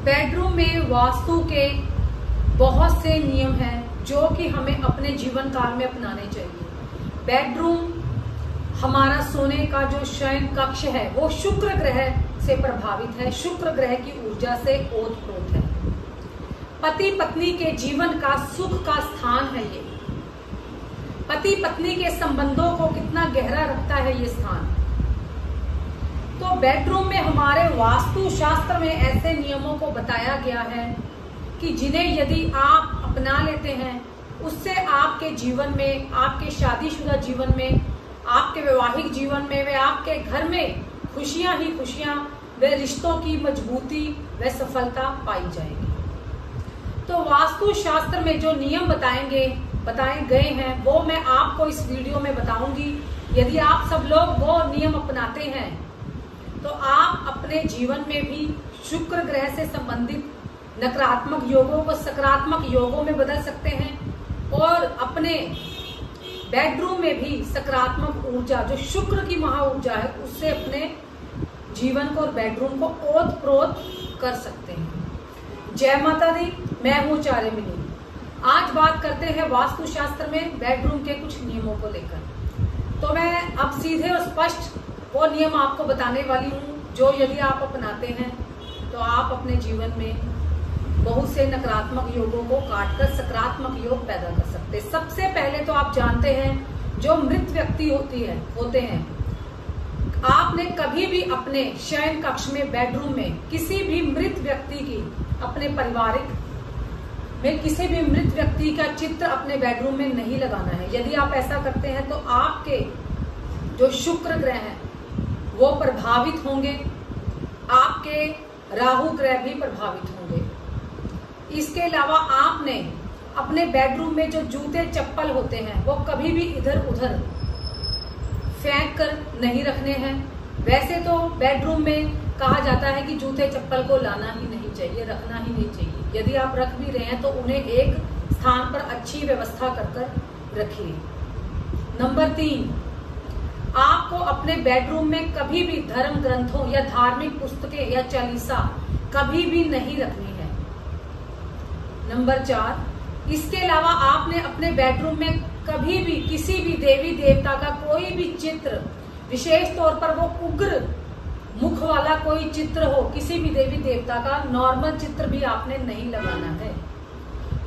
Bedroom में वास्तु के बहुत से नियम हैं जो कि हमें अपने जीवन काल में अपनाने चाहिए। बेडरूम हमारा सोने का जो शयन कक्ष है वो शुक्र ग्रह से प्रभावित है, शुक्र ग्रह की ऊर्जा से ओतप्रोत है। पति पत्नी के जीवन का सुख का स्थान है ये। पति पत्नी के संबंधों को कितना गहरा रखता है ये स्थान। तो बेडरूम में हमारे वास्तु शास्त्र में ऐसे नियमों को बताया गया है कि जिन्हें यदि आप अपना लेते हैं उससे आपके जीवन में, आपके शादीशुदा जीवन में, आपके वैवाहिक जीवन में व आपके घर में खुशियां ही खुशियां व रिश्तों की मजबूती व सफलता पाई जाएगी। तो वास्तु शास्त्र में जो नियम बताए गए हैं वो मैं आपको इस वीडियो में बताऊंगी। यदि आप सब लोग वो नियम अपनाते हैं तो आप अपने जीवन में भी शुक्र ग्रह से संबंधित नकारात्मक योगों को सकारात्मक योगों में बदल सकते हैं और अपने बेडरूम में भी सकारात्मक ऊर्जा जो शुक्र की महा ऊर्जा है उससे अपने जीवन को और बेडरूम को ओतप्रोत कर सकते हैं। जय माता दी, मैं हूँ चारेमिनी। आज बात करते हैं वास्तु शास्त्र में बेडरूम के कुछ नियमों को लेकर। तो मैं अब सीधे और स्पष्ट वो नियम आपको बताने वाली हूँ जो यदि आप अपनाते हैं तो आप अपने जीवन में बहुत से नकारात्मक योगों को काटकर सकारात्मक योग पैदा कर सकते हैं। सबसे पहले तो आप जानते हैं जो मृत व्यक्ति होते हैं, आपने कभी भी अपने शयन कक्ष में, बेडरूम में किसी भी मृत व्यक्ति की, अपने पारिवारिक में किसी भी मृत व्यक्ति का चित्र अपने बेडरूम में नहीं लगाना है। यदि आप ऐसा करते हैं तो आपके जो शुक्र ग्रह है वो प्रभावित होंगे, आपके राहु ग्रह भी प्रभावित होंगे। इसके अलावा आपने अपने बेडरूम में जो जूते चप्पल होते हैं वो कभी भी इधर उधर फेंक कर नहीं रखने हैं। वैसे तो बेडरूम में कहा जाता है कि जूते चप्पल को लाना ही नहीं चाहिए, रखना ही नहीं चाहिए। यदि आप रख भी रहे हैं तो उन्हें एक स्थान पर अच्छी व्यवस्था कर रखिए। नंबर 3, आपको अपने बेडरूम में कभी भी धर्म ग्रंथों या धार्मिक पुस्तकें या चालीसा कभी भी नहीं रखनी है। नंबर 4, इसके अलावा आपने अपने बेडरूम में कभी भी किसी भी देवी देवता का कोई भी चित्र, विशेष तौर पर वो उग्र मुख वाला कोई चित्र हो, किसी भी देवी देवता का नॉर्मल चित्र भी आपने नहीं लगाना है।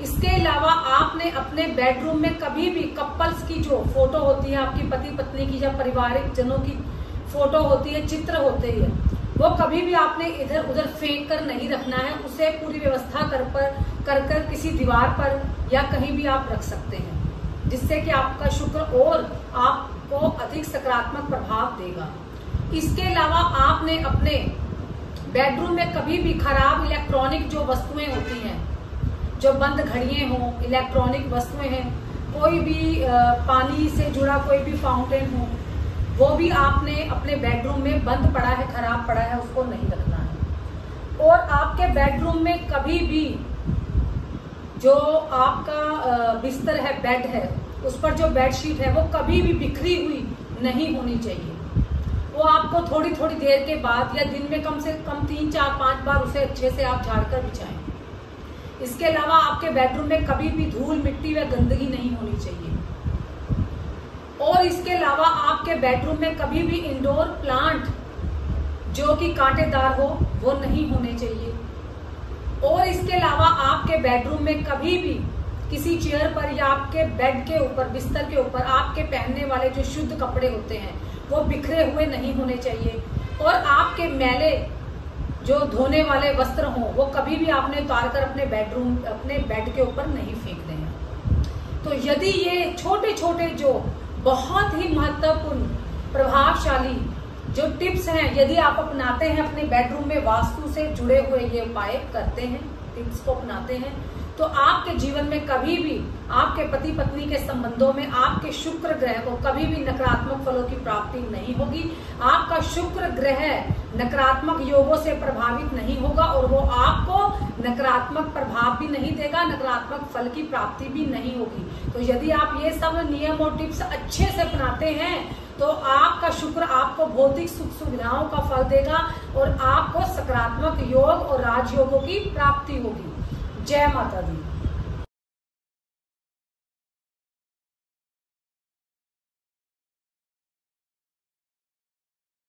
इसके अलावा आपने अपने बेडरूम में कभी भी कपल्स की जो फोटो होती है, आपकी पति पत्नी की या पारिवारिक जनों की फोटो होती है, चित्र होते हैं, वो कभी भी आपने इधर उधर फेंक कर नहीं रखना है। उसे पूरी व्यवस्था कर किसी दीवार पर या कहीं भी आप रख सकते हैं, जिससे कि आपका शुक्र और आपको अधिक सकारात्मक प्रभाव देगा। इसके अलावा आपने अपने बेडरूम में कभी भी खराब इलेक्ट्रॉनिक जो वस्तुएं होती हैं, जो बंद घड़ियां हों, इलेक्ट्रॉनिक वस्तुएं हैं, कोई भी पानी से जुड़ा कोई भी फाउंटेन हो, वो भी आपने अपने बेडरूम में बंद पड़ा है, खराब पड़ा है, उसको नहीं रखना है। और आपके बेडरूम में कभी भी जो आपका बिस्तर है, बेड है, उस पर जो बेडशीट है वो कभी भी बिखरी हुई नहीं होनी चाहिए। वो आपको थोड़ी थोड़ी देर के बाद या दिन में कम से कम 3, 4, 5 बार उसे अच्छे से आप झाड़कर बिछाएं। इसके अलावा आपके बेडरूम में कभी भी धूल मिट्टी व गंदगी नहीं होनी चाहिए। और इसके अलावा आपके बेडरूम में कभी भी इंडोर प्लांट जो कि कांटेदार हो वो नहीं होने चाहिए। और इसके अलावा आपके बेडरूम में कभी भी किसी चेयर पर या आपके बेड के ऊपर, बिस्तर के ऊपर आपके पहनने वाले जो शुद्ध कपड़े होते हैं वो बिखरे हुए नहीं होने चाहिए। और आपके मैले जो धोने वाले वस्त्र हों वो कभी भी आपने उतार कर अपने बेड के ऊपर नहीं फेंकने हैं। तो यदि ये छोटे छोटे जो बहुत ही महत्वपूर्ण प्रभावशाली जो टिप्स हैं, यदि आप अपनाते हैं, अपने बेडरूम में वास्तु से जुड़े हुए ये उपाय करते हैं, टिप्स को अपनाते हैं, तो आपके जीवन में कभी भी आपके पति पत्नी के संबंधों में आपके शुक्र ग्रह को कभी भी नकारात्मक फलों की प्राप्ति नहीं होगी। आपका शुक्र ग्रह नकारात्मक योगों से प्रभावित नहीं होगा और वो आपको नकारात्मक प्रभाव भी नहीं देगा, नकारात्मक फल की प्राप्ति भी नहीं होगी। तो यदि आप ये सब नियम और टिप्स अच्छे से अपनाते हैं तो आपका शुक्र आपको भौतिक सुख सुविधाओं का फल देगा और आपको सकारात्मक योग और राजयोगों की प्राप्ति होगी। जय माता दी।